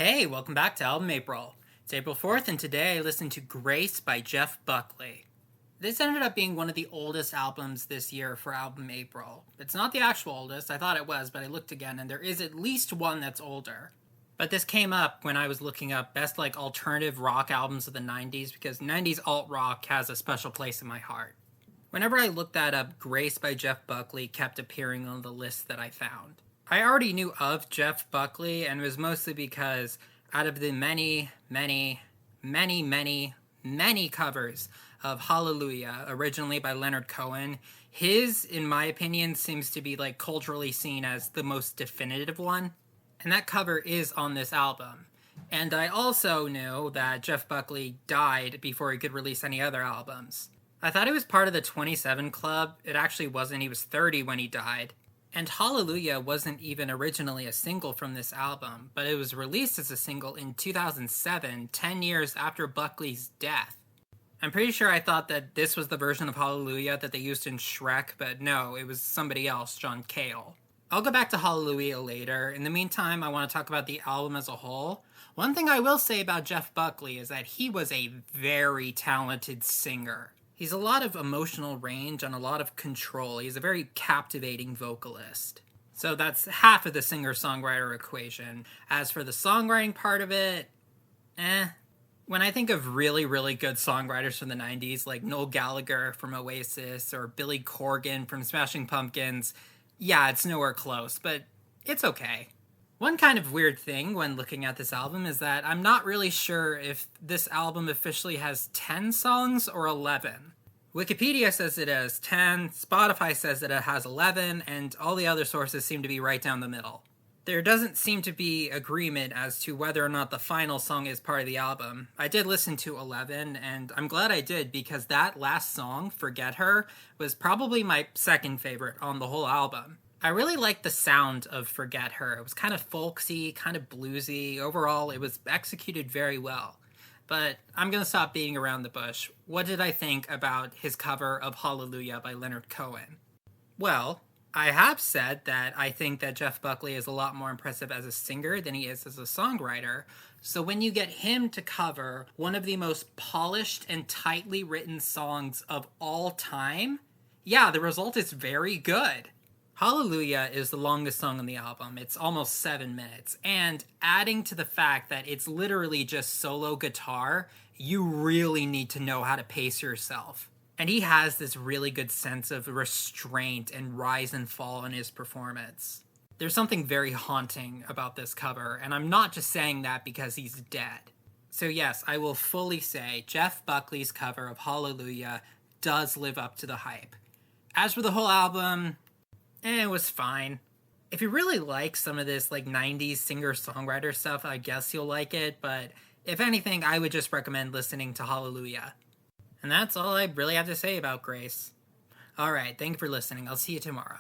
Hey, welcome back to Album April. It's April 4th, and today I listened to Grace by Jeff Buckley. This ended up being one of the oldest albums this year for Album April. It's not the actual oldest, I thought it was, but I looked again, and there is at least one that's older. But this came up when I was looking up best alternative rock albums of the 90s, because 90s alt-rock has a special place in my heart. Whenever I looked that up, Grace by Jeff Buckley kept appearing on the list that I found. I already knew of Jeff Buckley, and it was mostly because out of the many covers of Hallelujah, originally by Leonard Cohen, his, in my opinion, seems to be culturally seen as the most definitive one. And that cover is on this album. And I also knew that Jeff Buckley died before he could release any other albums. I thought he was part of the 27 Club. It actually wasn't. He was 30 when he died. And Hallelujah wasn't even originally a single from this album, but it was released as a single in 2007, 10 years after Buckley's death. I'm pretty sure I thought that this was the version of Hallelujah that they used in Shrek, but no, it was somebody else, John Cale. I'll go back to Hallelujah later. In the meantime, I want to talk about the album as a whole. One thing I will say about Jeff Buckley is that he was a very talented singer. He's a lot of emotional range and a lot of control. He's a very captivating vocalist. So that's half of the singer-songwriter equation. As for the songwriting part of it, When I think of really good songwriters from the 90s, like Noel Gallagher from Oasis or Billy Corgan from Smashing Pumpkins, yeah, it's nowhere close, but it's okay. One kind of weird thing when looking at this album is that I'm not really sure if this album officially has 10 songs or 11. Wikipedia says it has 10, Spotify says that it has 11, and all the other sources seem to be right down the middle. There doesn't seem to be agreement as to whether or not the final song is part of the album. I did listen to 11, and I'm glad I did because that last song, Forget Her, was probably my second favorite on the whole album. I really liked the sound of Forget Her. It was kind of folksy, kind of bluesy. Overall, it was executed very well. But I'm going to stop beating around the bush. What did I think about his cover of Hallelujah by Leonard Cohen? Well, I have said that I think that Jeff Buckley is a lot more impressive as a singer than he is as a songwriter. So when you get him to cover one of the most polished and tightly written songs of all time, yeah, the result is very good. Hallelujah is the longest song on the album. It's almost 7 minutes. And adding to the fact that it's literally just solo guitar, you really need to know how to pace yourself. And he has this really good sense of restraint and rise and fall in his performance. There's something very haunting about this cover, and I'm not just saying that because he's dead. So yes, I will fully say Jeff Buckley's cover of Hallelujah does live up to the hype. As for the whole album, it was fine. If you really like some of this 90s singer-songwriter stuff, I guess you'll like it, but if anything, I would just recommend listening to Hallelujah. And that's all I really have to say about Grace. Alright, thank you for listening. I'll see you tomorrow.